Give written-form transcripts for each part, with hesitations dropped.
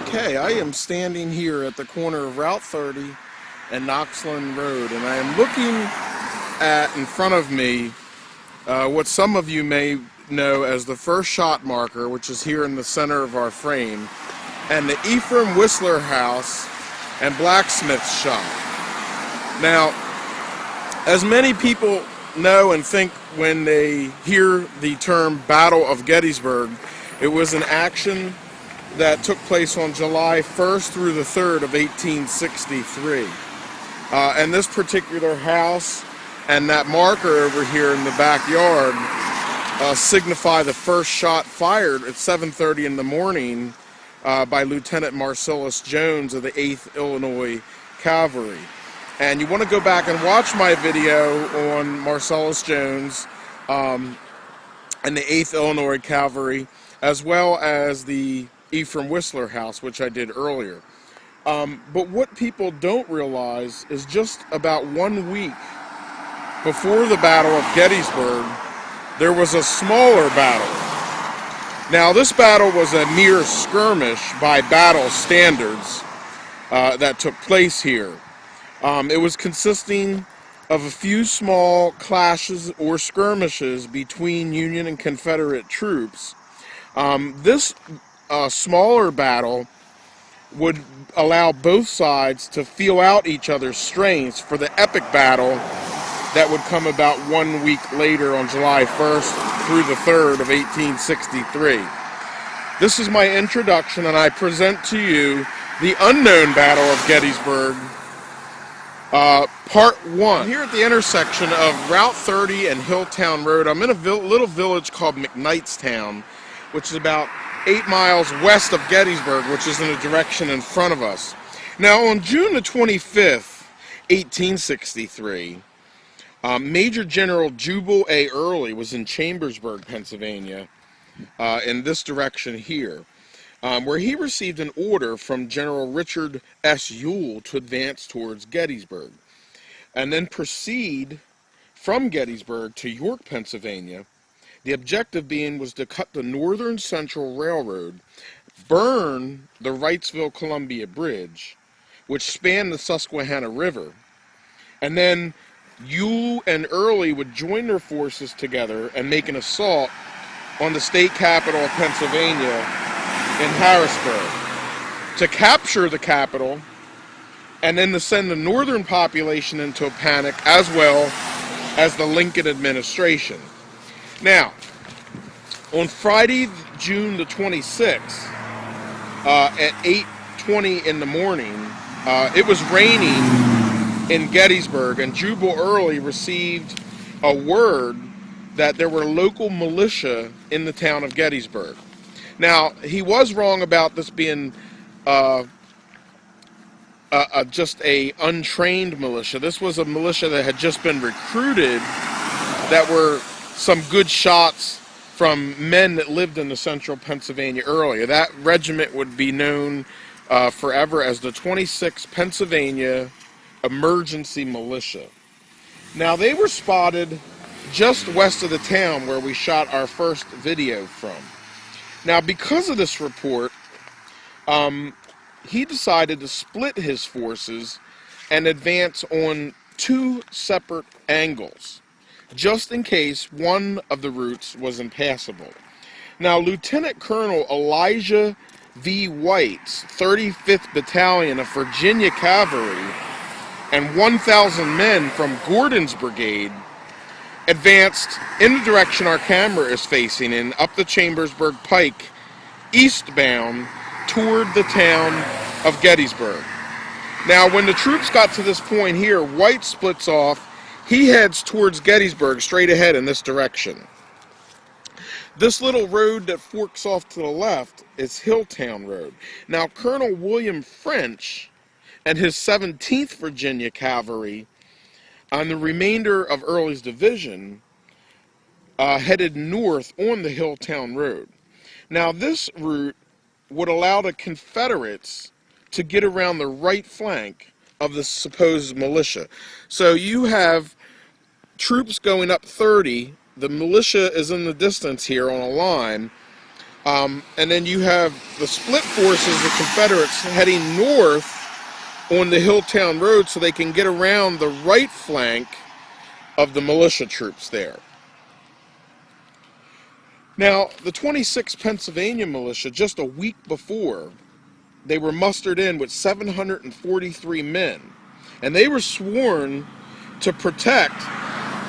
Okay, I am standing here at the corner of Route 30 and Knoxland Road, and I am looking at in front of me what some of you may know as the first shot marker, which is here in the center of our frame, and the Ephraim Whistler House and Blacksmith Shop. Now, as many people know and think when they hear the term Battle of Gettysburg, it was an action that took place on July 1st through the 3rd of 1863. And this particular house and that marker over here in the backyard signify the first shot fired at 7:30 in the morning by Lieutenant Marcellus Jones of the 8th Illinois Cavalry. And you want to go back and watch my video on Marcellus Jones and the 8th Illinois Cavalry, as well as the Ephraim Whistler House, which I did earlier. But what people don't realize is just about 1 week before the Battle of Gettysburg, there was a smaller battle. Now, this battle was a mere skirmish by battle standards that took place here. It was consisting of a few small clashes or skirmishes between Union and Confederate troops. This smaller battle would allow both sides to feel out each other's strengths for the epic battle that would come about 1 week later on July 1st through the 3rd of 1863. This is my introduction, and I present to you the Unknown Battle of Gettysburg, Part 1. I'm here at the intersection of Route 30 and Hilltown Road. I'm in a little village called McKnightstown, which is about 8 miles west of Gettysburg, which is in the direction in front of us. Now, on June the 25th, 1863, Major General Jubal A. Early was in Chambersburg, Pennsylvania, in this direction here, where he received an order from General Richard S. Ewell to advance towards Gettysburg, and then proceed from Gettysburg to York, Pennsylvania. The objective was to cut the Northern Central Railroad, burn the Wrightsville-Columbia Bridge, which spanned the Susquehanna River, and then Ewell and Early would join their forces together and make an assault on the state capital of Pennsylvania in Harrisburg, to capture the capital and then to send the northern population into a panic, as well as the Lincoln administration. Now, on Friday, June the 26th, at 8:20 in the morning, it was raining in Gettysburg, and Jubal Early received a word that there were local militia in the town of Gettysburg. Now, he was wrong about this being just a untrained militia. This was a militia that had just been recruited, that were some good shots from men that lived in the central Pennsylvania area. That regiment would be known forever as the 26th Pennsylvania Emergency Militia. Now, they were spotted just west of the town where we shot our first video from. Now, because of this report, he decided to split his forces and advance on two separate angles, just in case one of the routes was impassable. Now, Lieutenant Colonel Elijah V. White's 35th Battalion of Virginia Cavalry and 1,000 men from Gordon's Brigade advanced in the direction our camera is facing in, up the Chambersburg Pike, eastbound toward the town of Gettysburg. Now, when the troops got to this point here, White splits off. He heads towards Gettysburg straight ahead in this direction. This little road that forks off to the left is Hilltown Road. Now, Colonel William French and his 17th Virginia Cavalry and the remainder of Early's division headed north on the Hilltown Road. Now, this route would allow the Confederates to get around the right flank of the supposed militia. So you have troops going up 30, the militia is in the distance here on a line, And then you have the split forces, the Confederates, heading north on the Hilltown Road so they can get around the right flank of the militia troops there. Now, the 26th Pennsylvania Militia, just a week before, they were mustered in with 743 men, and they were sworn to protect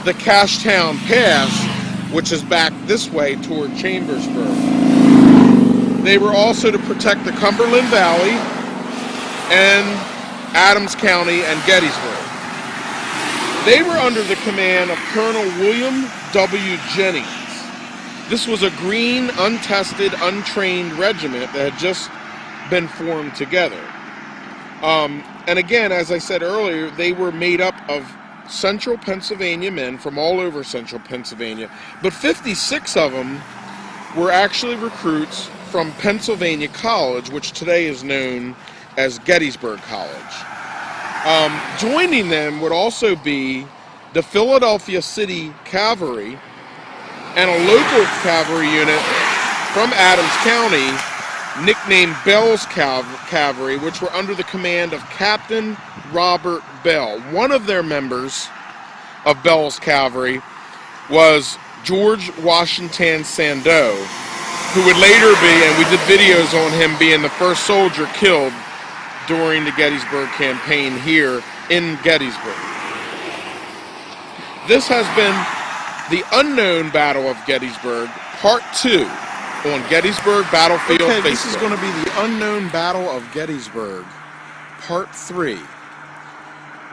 the Cashtown Pass, which is back this way toward Chambersburg. They were also to protect the Cumberland Valley and Adams County and Gettysburg. They were under the command of Colonel William W. Jennings. This was a green, untested, untrained regiment that had just been formed together. And again, as I said earlier, they were made up of central Pennsylvania men from all over central Pennsylvania, but 56 of them were actually recruits from Pennsylvania College, which today is known as Gettysburg College. Joining them would also be the Philadelphia City Cavalry and a local cavalry unit from Adams County nicknamed Bell's Cavalry, which were under the command of Captain Robert Bell. One of their members of Bell's Cavalry was George Washington Sandeau, who would later be, and we did videos on him being the first soldier killed during the Gettysburg campaign here in Gettysburg. This has been the Unknown Battle of Gettysburg, Part 2 on Gettysburg Battlefield Facebook. This is going to be the Unknown Battle of Gettysburg, Part 3.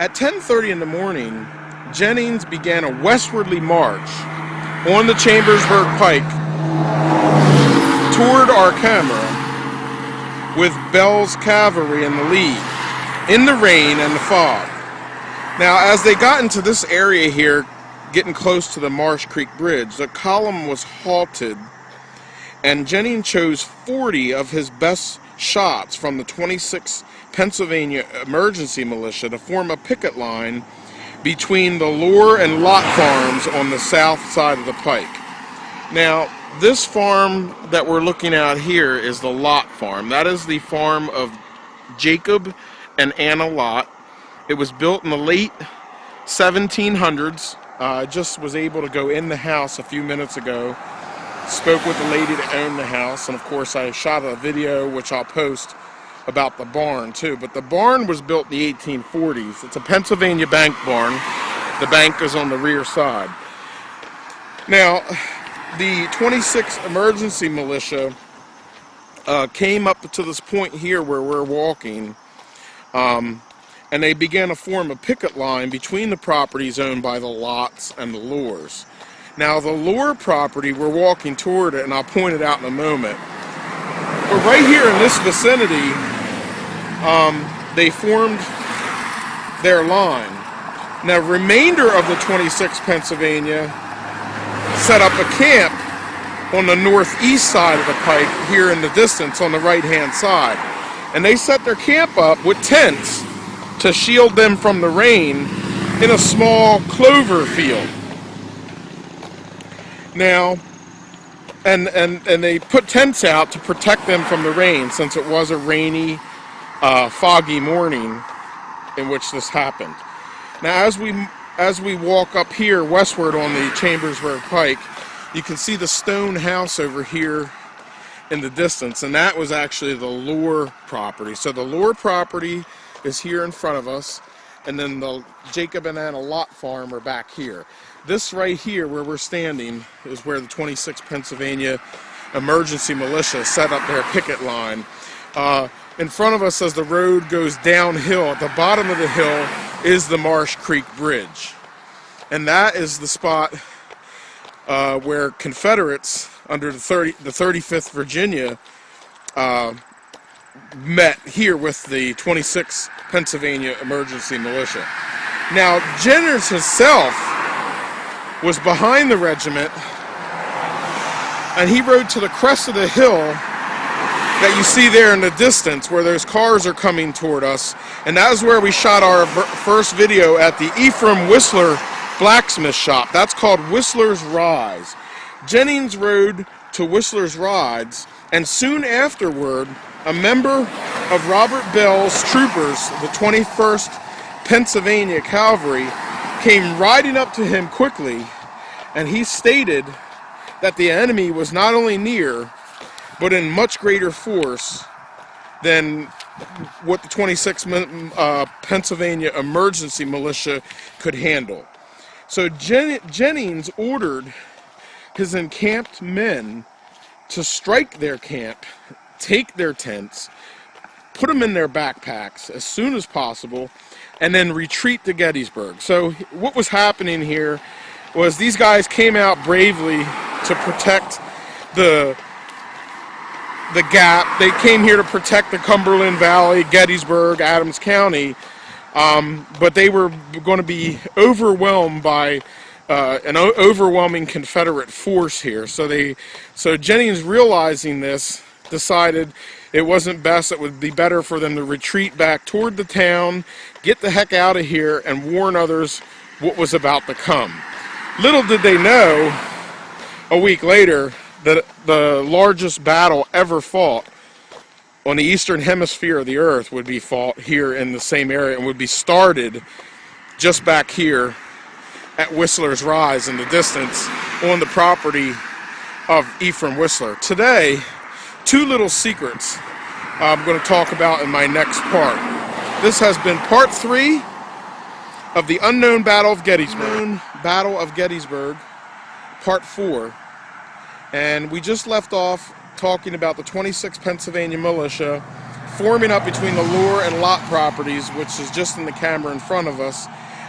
At 10:30 in the morning, Jennings began a westwardly march on the Chambersburg Pike toward our camera with Bell's cavalry in the lead, in the rain and the fog. Now, as they got into this area here, getting close to the Marsh Creek Bridge, the column was halted, and Jennings chose 40 of his best shots from the 26th Pennsylvania Emergency Militia to form a picket line between the Lore and Lot farms on the south side of the pike. Now, this farm that we're looking at here is the Lot farm. That is the farm of Jacob and Anna Lot. It was built in the late 1700s. I just was able to go in the house a few minutes ago, spoke with the lady that owned the house, and of course I shot a video which I'll post about the barn too. But the barn was built in the 1840s. It's a Pennsylvania bank barn. The bank is on the rear side. Now, the 26th Emergency Militia came up to this point here where we're walking, and they began to form a picket line between the properties owned by the Lots and the Lores. Now, the Lore property, we're walking toward it, and I'll point it out in a moment. But right here in this vicinity, they formed their line. Now, the remainder of the 26th Pennsylvania set up a camp on the northeast side of the pike here in the distance on the right-hand side. And they set their camp up with tents to shield them from the rain in a small clover field. Now, and they put tents out to protect them from the rain, since it was a rainy, foggy morning in which this happened. Now, as we walk up here westward on the Chambersburg Pike, you can see the stone house over here in the distance, and that was actually the Lore property. So the Lore property is here in front of us, and then the Jacob and Anna Lot farm are back here. This right here where we're standing is where the 26th Pennsylvania Emergency Militia set up their picket line. In front of us, as the road goes downhill, at the bottom of the hill is the Marsh Creek Bridge. And that is the spot where Confederates under the 35th Virginia met here with the 26th Pennsylvania Emergency Militia. Now, Jennings himself was behind the regiment, and he rode to the crest of the hill that you see there in the distance where those cars are coming toward us, and that is where we shot our first video at the Ephraim Whistler blacksmith shop. That's called Whistler's Rise. Jennings rode to Whistler's Rise, and soon afterward, a member of Robert Bell's troopers, the 21st Pennsylvania Cavalry, came riding up to him quickly, and he stated that the enemy was not only near, but in much greater force than what the 26th Pennsylvania Emergency Militia could handle. So Jennings ordered his encamped men to strike their camp, take their tents, put them in their backpacks as soon as possible, and then retreat to Gettysburg. So what was happening here was these guys came out bravely to protect the Gap. They came here to protect the Cumberland Valley, Gettysburg, Adams County, but they were going to be overwhelmed by an overwhelming Confederate force here. So Jennings, realizing this, decided it wasn't best. It would be better for them to retreat back toward the town, get the heck out of here, and warn others what was about to come. Little did they know, a week later, that the largest battle ever fought on the eastern hemisphere of the earth would be fought here in the same area, and would be started just back here at Whistler's Rise in the distance on the property of Ephraim Whistler. Today, two little secrets I'm going to talk about in my next part. This has been part 3 of the Unknown Battle of Gettysburg. Unknown Battle of Gettysburg, part 4. And we just left off talking about the 26th Pennsylvania Militia forming up between the Lure and Lott properties, which is just in the camera in front of us,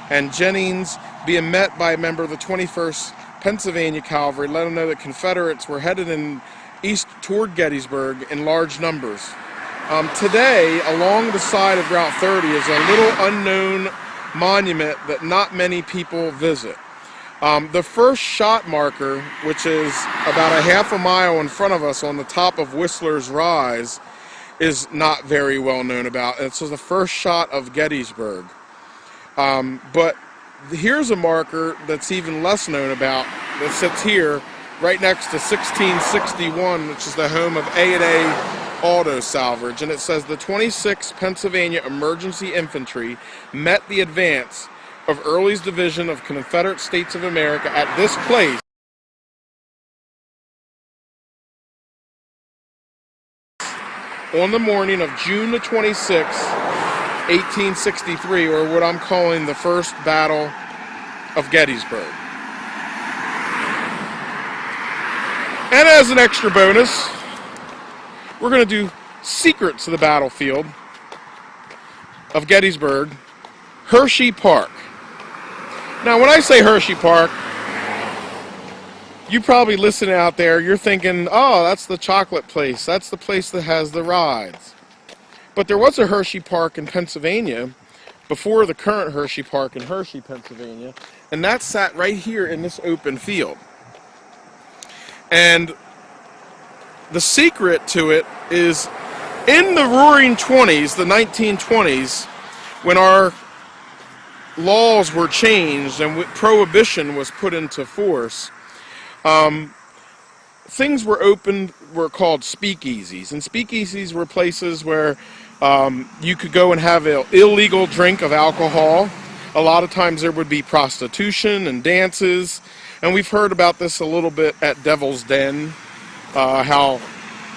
and Jennings being met by a member of the 21st Pennsylvania Cavalry, let him know that Confederates were headed in east toward Gettysburg in large numbers. Today, along the side of Route 30 is a little unknown monument that not many people visit. The first shot marker, which is about a half a mile in front of us on the top of Whistler's Rise, is not very well known about. It's the first shot of Gettysburg. But here's a marker that's even less known about, that sits here right next to 1661, which is the home of A&A Auto Salvage, and it says the 26th Pennsylvania Emergency Infantry met the advance of Early's Division of Confederate States of America at this place on the morning of June the 26th, 1863, or what I'm calling the First Battle of Gettysburg. And as an extra bonus, we're going to do secrets of the battlefield of Gettysburg, Hershey Park. Now, when I say Hershey Park, you probably listening out there, you're thinking, oh, that's the chocolate place. That's the place that has the rides. But there was a Hershey Park in Pennsylvania before the current Hershey Park in Hershey, Pennsylvania, and that sat right here in this open field. And the secret to it is in the Roaring 20s, the 1920s, when our laws were changed and prohibition was put into force, things were opened, were called speakeasies. And speakeasies were places where you could go and have an illegal drink of alcohol. A lot of times there would be prostitution and dances. And we've heard about this a little bit at Devil's Den, how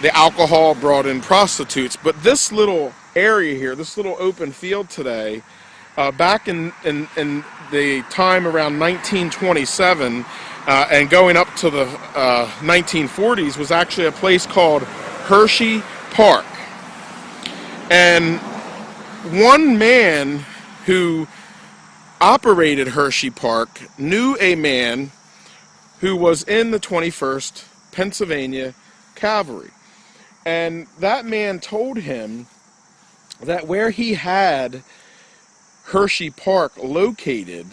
the alcohol brought in prostitutes. But this little area here, this little open field today, back in the time around 1927 and going up to the 1940s, was actually a place called Hershey Park. And one man who operated Hershey Park knew a man who was in the 21st Pennsylvania Cavalry. And that man told him that where he had Hershey Park located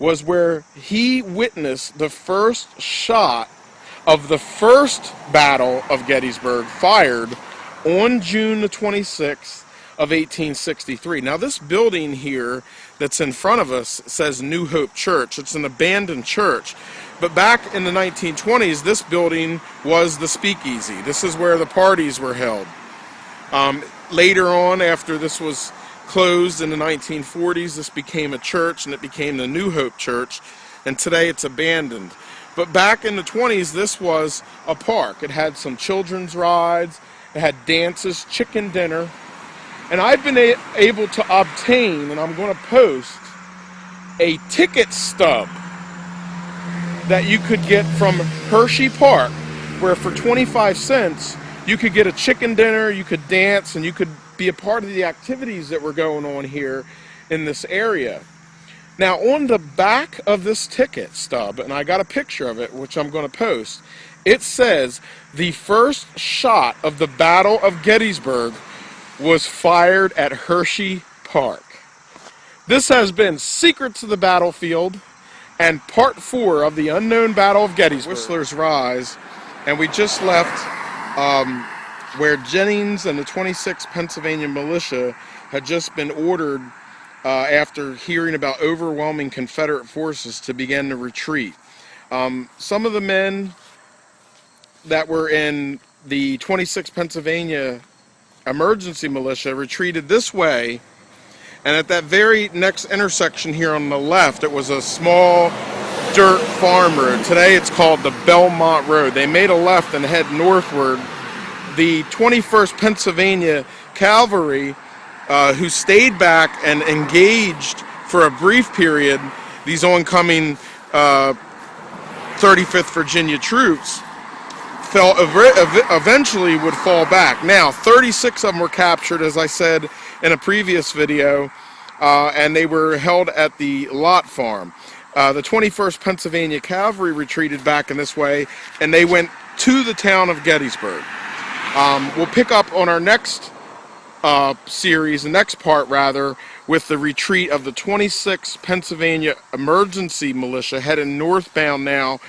was where he witnessed the first shot of the first Battle of Gettysburg fired on June the 26th of 1863. Now this building here that's in front of us says New Hope Church. It's an abandoned church. But back in the 1920s, this building was the speakeasy. This is where the parties were held. Later on, after this was closed in the 1940s, this became a church, and it became the New Hope Church, and today it's abandoned. But back in the 20s, this was a park. It had some children's rides, it had dances, chicken dinner, and I've been able to obtain, and I'm going to post, a ticket stub that you could get from Hershey Park, where for 25 cents you could get a chicken dinner, you could dance, and you could be a part of the activities that were going on here in this area. Now on the back of this ticket stub, and I got a picture of it which I'm going to post, it says the first shot of the Battle of Gettysburg was fired at Hershey Park. This has been Secrets of the Battlefield and Part 4 of the Unknown Battle of Gettysburg. Whistler's Rise, and we just left where Jennings and the 26th Pennsylvania Militia had just been ordered after hearing about overwhelming Confederate forces to begin to retreat. Some of the men that were in the 26th Pennsylvania Emergency Militia retreated this way, and at that very next intersection here on the left, it was a small dirt farm road. Today it's called the Belmont Road. They made a left and head northward. The 21st Pennsylvania Cavalry, who stayed back and engaged for a brief period, these oncoming 35th Virginia troops, eventually would fall back. Now, 36 of them were captured, as I said in a previous video, and they were held at the Lot Farm. The 21st Pennsylvania Cavalry retreated back in this way, and they went to the town of Gettysburg. We'll pick up on our next series, the next part rather, with the retreat of the 26th Pennsylvania Emergency Militia heading northbound now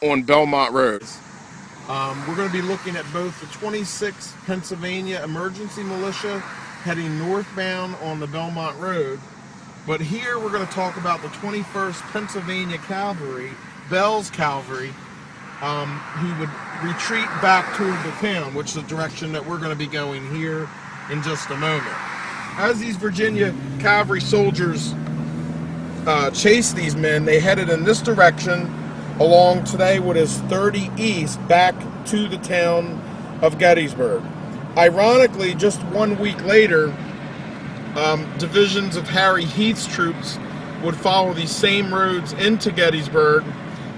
on Belmont Road. We're going to be looking at both the 26th Pennsylvania Emergency Militia heading northbound on the Belmont Road, but here we're going to talk about the 21st Pennsylvania Cavalry, Bell's Cavalry, who would retreat back toward the town, which is the direction that we're going to be going here in just a moment. As these Virginia cavalry soldiers chased these men, they headed in this direction along today what is 30 East back to the town of Gettysburg. Ironically, just 1 week later, divisions of Harry Heath's troops would follow these same roads into Gettysburg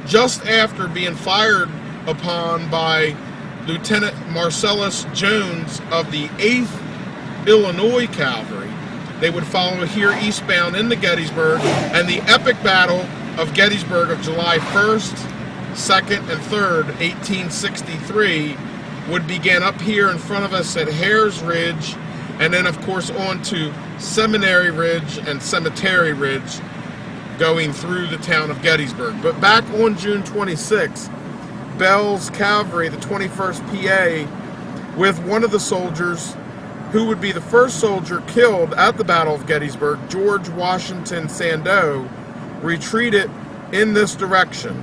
just after being fired upon by Lieutenant Marcellus Jones of the 8th Illinois Cavalry. They would follow here eastbound into Gettysburg, and the epic battle of Gettysburg of July 1st, 2nd, and 3rd, 1863 would begin up here in front of us at Hare's Ridge, and then of course on to Seminary Ridge and Cemetery Ridge, going through the town of Gettysburg. But back on June 26th, Bell's Cavalry, the 21st PA, with one of the soldiers who would be the first soldier killed at the Battle of Gettysburg, George Washington Sandeau, retreated in this direction.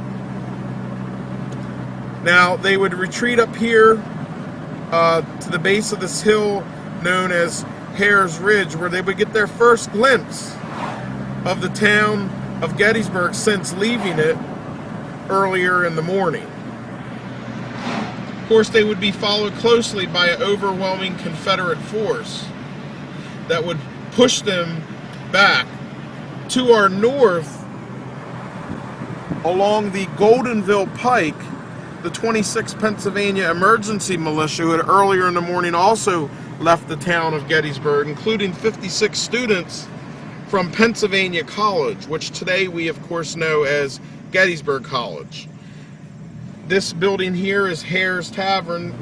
Now, they would retreat up here to the base of this hill known as Hare's Ridge, where they would get their first glimpse of the town of Gettysburg since leaving it earlier in the morning. Of course, they would be followed closely by an overwhelming Confederate force that would push them back. To our north, along the Goldenville Pike, the 26th Pennsylvania Emergency Militia, who had earlier in the morning also left the town of Gettysburg, including 56 students from Pennsylvania College, which today we of course know as Gettysburg College. This building here is Hare's Tavern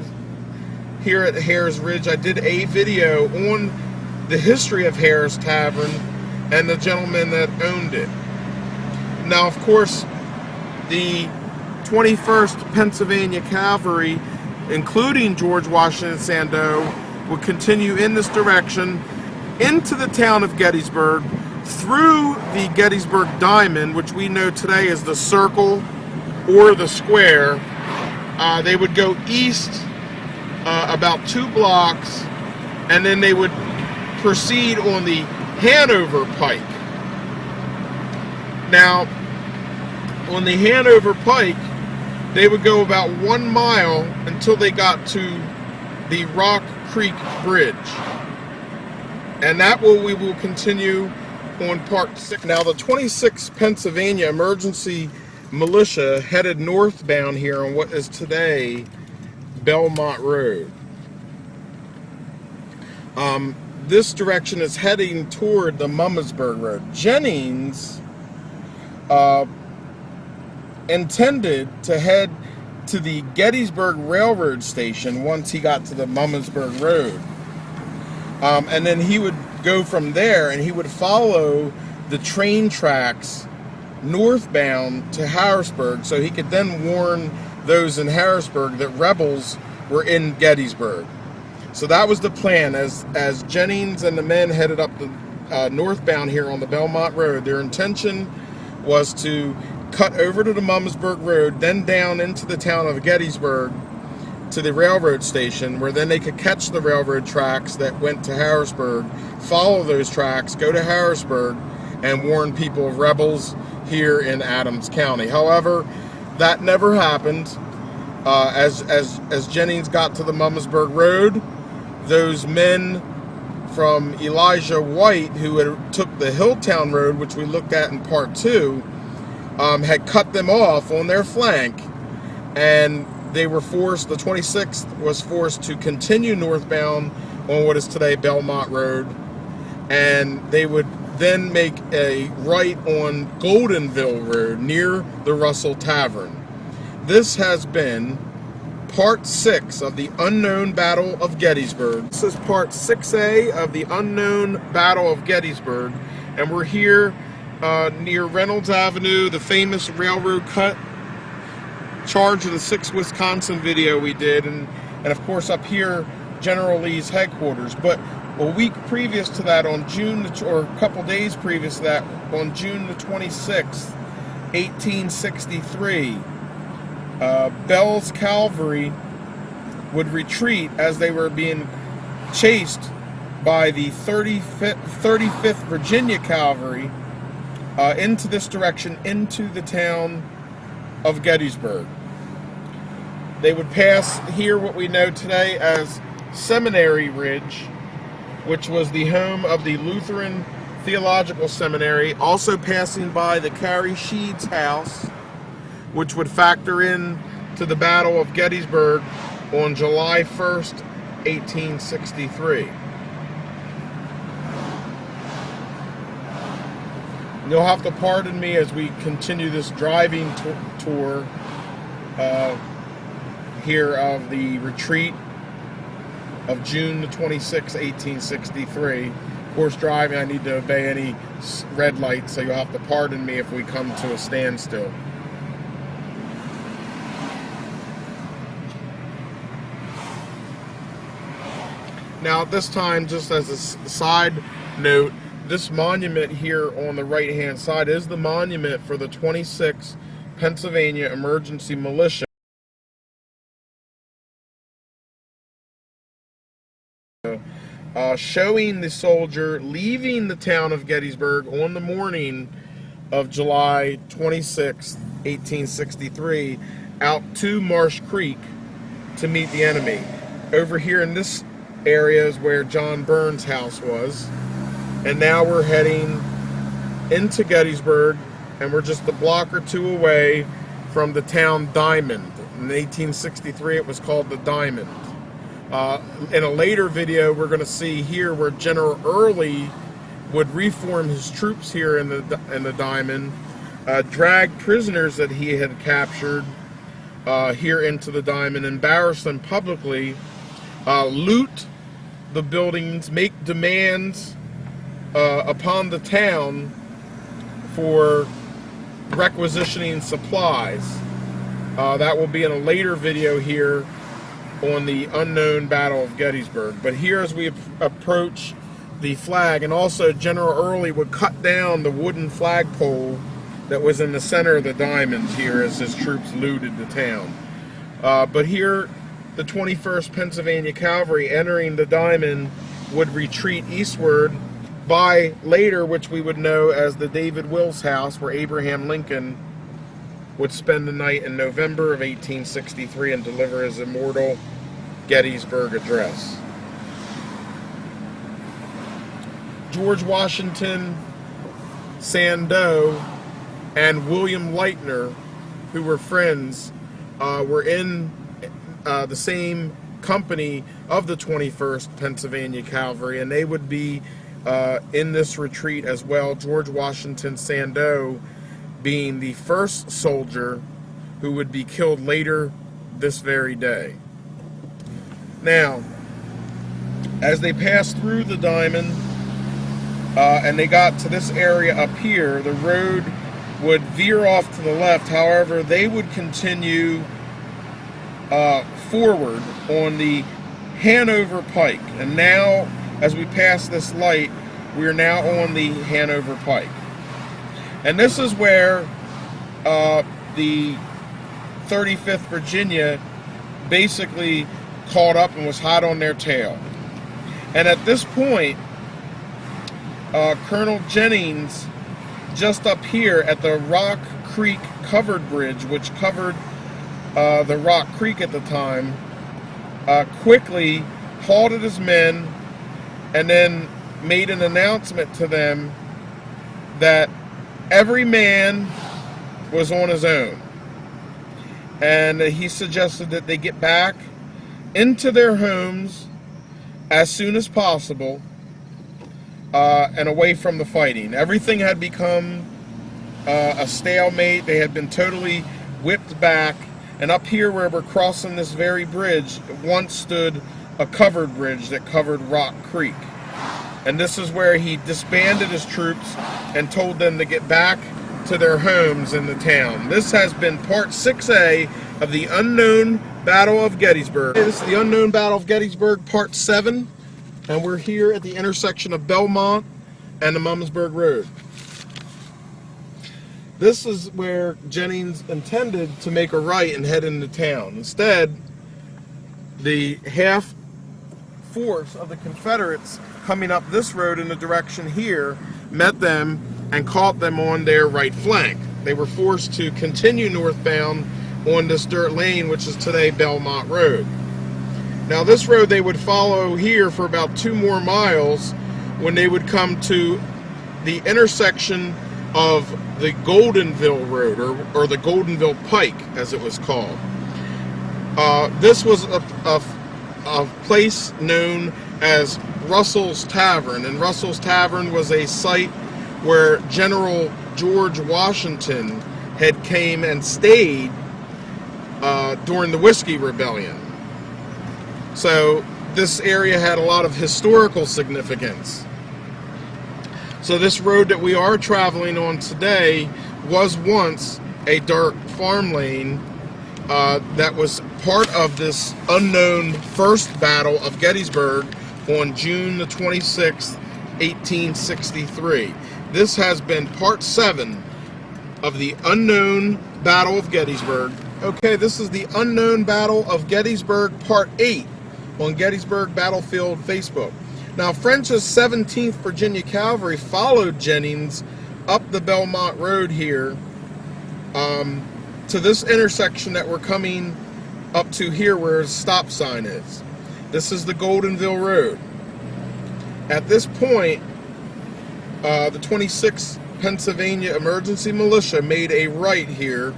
here at Hare's Ridge. I did a video on the history of Hare's Tavern and the gentleman that owned it. Now, of course, the 21st Pennsylvania Cavalry, including George Washington Sandeau, would continue in this direction into the town of Gettysburg, through the Gettysburg Diamond, which we know today as the Circle or the Square. They would go east about 2 blocks, and then they would proceed on the Hanover Pike. Now, on the Hanover Pike, they would go about 1 mile until they got to the Rock Creek Bridge. And that we will continue on part 6. Now, the 26th Pennsylvania Emergency Militia headed northbound here on what is today Belmont Road. This direction is heading toward the Mummersburg Road. Jennings intended to head to the Gettysburg Railroad Station once he got to the Mummersburg Road. And then he would go from there and he would follow the train tracks northbound to Harrisburg, so he could then warn those in Harrisburg that rebels were in Gettysburg. So that was the plan. As Jennings and the men headed up the northbound here on the Belmont Road, their intention was to cut over to the Mummersburg Road, then down into the town of Gettysburg to the railroad station, where then they could catch the railroad tracks that went to Harrisburg, follow those tracks, go to Harrisburg, and warn people of rebels here in Adams County. However, that never happened. As Jennings got to the Mummersburg Road, those men from Elijah White, who had took the Hilltown Road, which we looked at in part 2, had cut them off on their flank, and they were forced, the 26th was forced to continue northbound on what is today Belmont Road, and they would then make a right on Goldenville Road near the Russell Tavern. This has been part 6 of the Unknown Battle of Gettysburg. This is part 6A of the Unknown Battle of Gettysburg, and we're here near Reynolds Avenue, the famous railroad cut, charge of the 6 Wisconsin video we did, and of course up here General Lee's headquarters. But a week previous to that, on or a couple days previous to that, on June the 26th, 1863, Bell's cavalry would retreat as they were being chased by the 35th Virginia Cavalry into this direction, into the town of Gettysburg. They would pass here what we know today as Seminary Ridge, which was the home of the Lutheran Theological Seminary, also passing by the Carrie Sheed's house, which would factor in to the Battle of Gettysburg on July 1st, 1863. You'll have to pardon me as we continue this driving tour here of the retreat of June the 26th, 1863. Of course, driving, I need to obey any red lights, so you'll have to pardon me if we come to a standstill. Now, at this time, just as a side note, this monument here on the right-hand side is the monument for the 26th Pennsylvania Emergency Militia. Showing the soldier leaving the town of Gettysburg on the morning of July 26, 1863, out to Marsh Creek to meet the enemy. Over here in this area is where John Burns' house was. And now we're heading into Gettysburg, and we're just a block or two away from the town Diamond. In 1863, it was called the Diamond. In a later video, we're going to see here where General Early would reform his troops here in the Diamond, drag prisoners that he had captured here into the Diamond, embarrass them publicly, loot the buildings, make demands upon the town for requisitioning supplies. That will be in a later video here on the Unknown Battle of Gettysburg. But here, as we approach the flag, and also General Early would cut down the wooden flagpole that was in the center of the diamond here as his troops looted the town. But here, the 21st Pennsylvania Cavalry entering the diamond would retreat eastward by later, which we would know as the David Wills House, where Abraham Lincoln would spend the night in November of 1863 and deliver his immortal Gettysburg Address. George Washington, Sandeau, and William Whitmer, who were friends, were in the same company of the 21st Pennsylvania Cavalry, and they would be in this retreat as well. George Washington Sandeau being the first soldier who would be killed later this very day. Now, as they passed through the diamond and they got to this area up here, the road would veer off to the left. However, they would continue forward on the Hanover Pike. And now, as we pass this light, we are now on the Hanover Pike. And this is where the 35th Virginia basically caught up and was hot on their tail. And at this point, Colonel Jennings, just up here at the Rock Creek covered bridge, which covered the Rock Creek at the time, quickly halted his men and then made an announcement to them that every man was on his own. And he suggested that they get back into their homes as soon as possible and away from the fighting. Everything had become a stalemate. They had been totally whipped back. And up here where we're crossing this very bridge, once stood a covered bridge that covered Rock Creek. And this is where he disbanded his troops and told them to get back to their homes in the town. This has been part 6A of the Unknown Battle of Gettysburg. This is the Unknown Battle of Gettysburg, part 7. And we're here at the intersection of Belmont and the Mumsburg Road. This is where Jennings intended to make a right and head into town. Instead, the half force of the Confederates coming up this road in the direction here met them and caught them on their right flank. They were forced to continue northbound on this dirt lane, which is today Belmont Road. Now this road they would follow here for about 2 more miles when they would come to the intersection of the Goldenville Road, or the Goldenville Pike as it was called. This was a place known as Russell's Tavern, and Russell's Tavern was a site where General George Washington had came and stayed during the Whiskey Rebellion. So this area had a lot of historical significance. So this road that we are traveling on today was once a dark farm lane that was part of this unknown First Battle of Gettysburg on June the 26th, 1863. This has been part 7 of the Unknown Battle of Gettysburg. Okay, this is the Unknown Battle of Gettysburg part 8 on Gettysburg Battlefield Facebook. Now, French's 17th Virginia Cavalry followed Jennings up the Belmont Road here to this intersection that we're coming up to here where his stop sign is. This is the Goldenville Road. At this point, the 26th Pennsylvania Emergency Militia made a right here,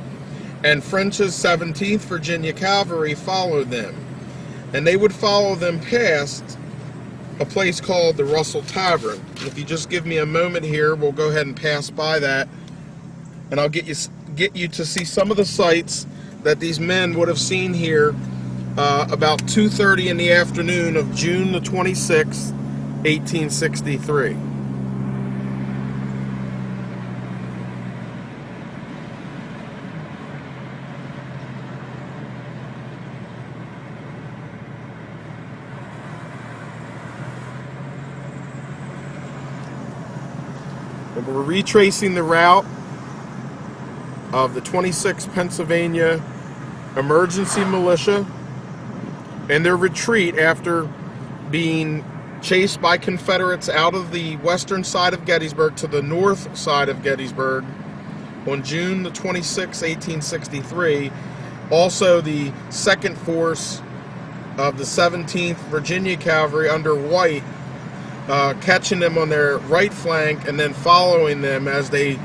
and French's 17th Virginia Cavalry followed them. And they would follow them past a place called the Russell Tavern. If you just give me a moment here, we'll go ahead and pass by that, and I'll get you to see some of the sights that these men would have seen here about 2:30 in the afternoon of June the 26th, 1863. We're retracing the route of the 26th Pennsylvania Emergency Militia and their retreat after being chased by Confederates out of the western side of Gettysburg to the north side of Gettysburg on June the 26th, 1863. Also, the second force of the 17th Virginia Cavalry under White, catching them on their right flank and then following them as they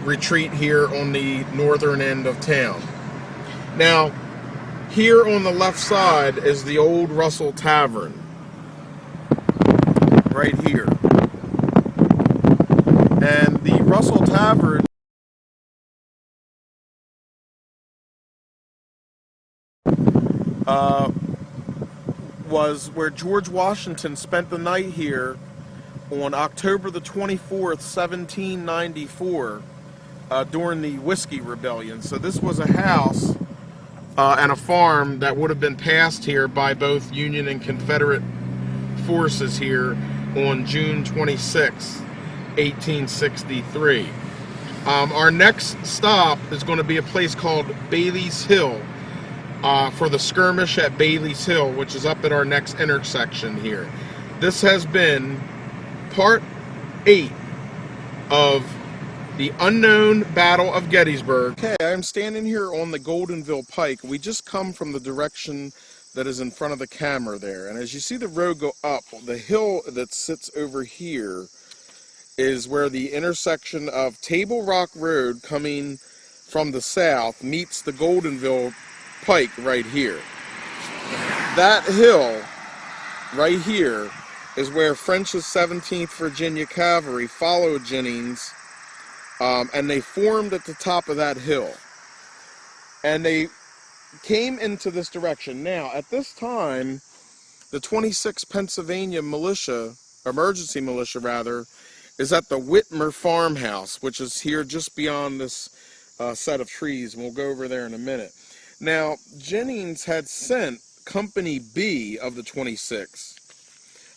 retreat here on the northern end of town. Now, here on the left side is the old Russell Tavern, right here. And the Russell Tavern was where George Washington spent the night here on October the 24th, 1794, during the Whiskey Rebellion. So this was a house and a farm that would have been passed here by both Union and Confederate forces here on June 26, 1863. Our next stop is going to be a place called Bailey's Hill, for the skirmish at Bailey's Hill, which is up at our next intersection here. This has been part 8 of the Unknown Battle of Gettysburg. Okay, I'm standing here on the Goldenville Pike. We just come from the direction that is in front of the camera there. And as you see the road go up, the hill that sits over here is where the intersection of Table Rock Road coming from the south meets the Goldenville Pike right here. That hill right here is where French's 17th Virginia Cavalry followed Jennings, and they formed at the top of that hill. And they came into this direction. Now, at this time, the 26th Pennsylvania Militia, Emergency Militia rather, is at the Whitmer farmhouse, which is here just beyond this set of trees, and we'll go over there in a minute. Now, Jennings had sent Company B of the 26th,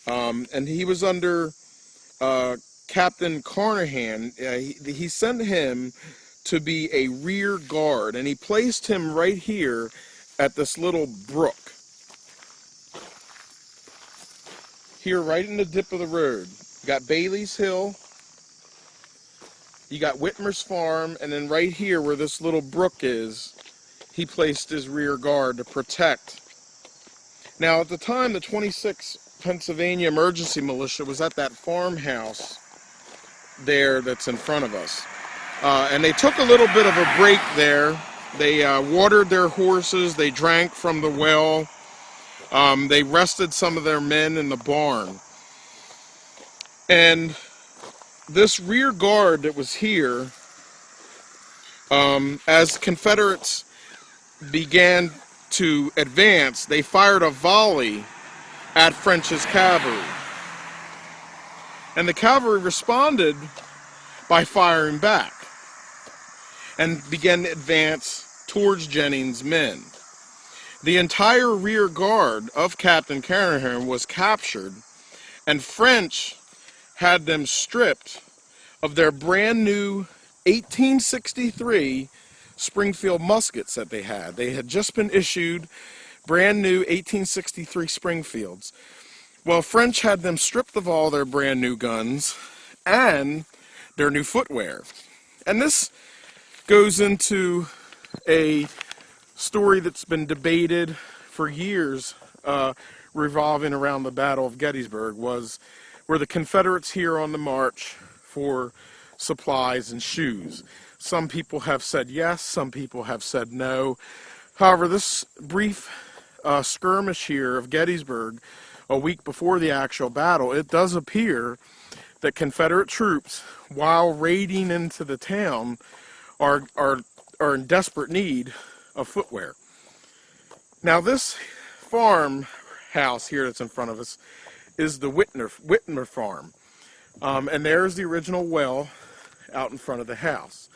and he was under Captain Carnahan. He sent him to be a rear guard, and he placed him right here at this little brook. Here, right in the dip of the road. You got Bailey's Hill, you got Whitmer's farm, and then right here where this little brook is, he placed his rear guard to protect. Now, at the time, the 26th Pennsylvania Emergency Militia was at that farmhouse there that's in front of us. And they took a little bit of a break there. They watered their horses, they drank from the well, they rested some of their men in the barn. And this rear guard that was here, as Confederates began to advance, they fired a volley at French's cavalry. And the cavalry responded by firing back and began to advance towards Jennings' men. The entire rear guard of Captain Carnahan was captured, and French had them stripped of their brand new 1863 Springfield muskets that they had. They had just been issued brand new 1863 Springfields. Well, French had them stripped of all their brand new guns and their new footwear. And this goes into a story that's been debated for years, revolving around the Battle of Gettysburg. Were the Confederates here on the march for supplies and shoes? Some people have said yes, some people have said no. However, this brief skirmish here of Gettysburg, a week before the actual battle, it does appear that Confederate troops, while raiding into the town, are in desperate need of footwear. Now, this farmhouse here that's in front of us is the Whitmer farm. And there's the original well out in front of the house.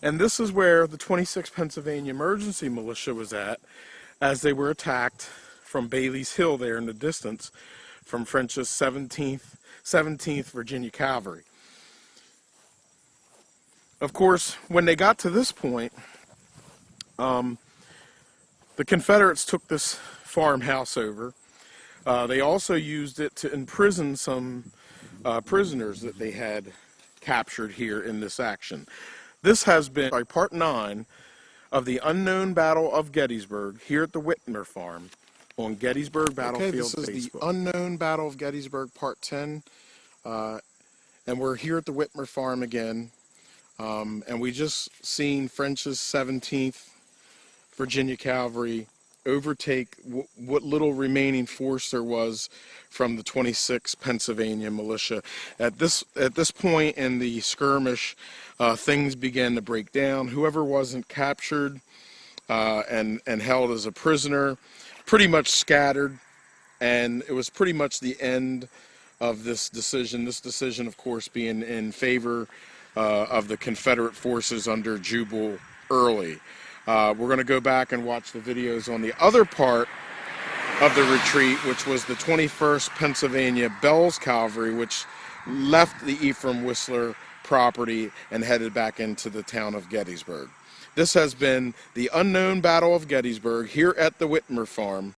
And this is where the 26th Pennsylvania Emergency Militia was at as they were attacked from Bailey's Hill there in the distance from French's 17th Virginia Cavalry. Of course, when they got to this point, the Confederates took this farmhouse over. They also used it to imprison some prisoners that they had captured here in this action. This has been part 9 of the Unknown Battle of Gettysburg here at the Whitmer farm on Gettysburg Battlefield. Okay, this is Facebook. The Unknown Battle of Gettysburg part 10, and we're here at the Whitmer farm again, and we just seen French's 17th Virginia Cavalry overtake what little remaining force there was from the 26th Pennsylvania militia. At this point in the skirmish, things began to break down. Whoever wasn't captured and held as a prisoner pretty much scattered, and it was pretty much the end of this decision. This decision, of course, being in favor of the Confederate forces under Jubal Early. We're going to go back and watch the videos on the other part of the retreat, which was the 21st Pennsylvania Bell's Cavalry, which left the Ephraim Whistler property and headed back into the town of Gettysburg. This has been the Unknown Battle of Gettysburg here at the Whitmer farm.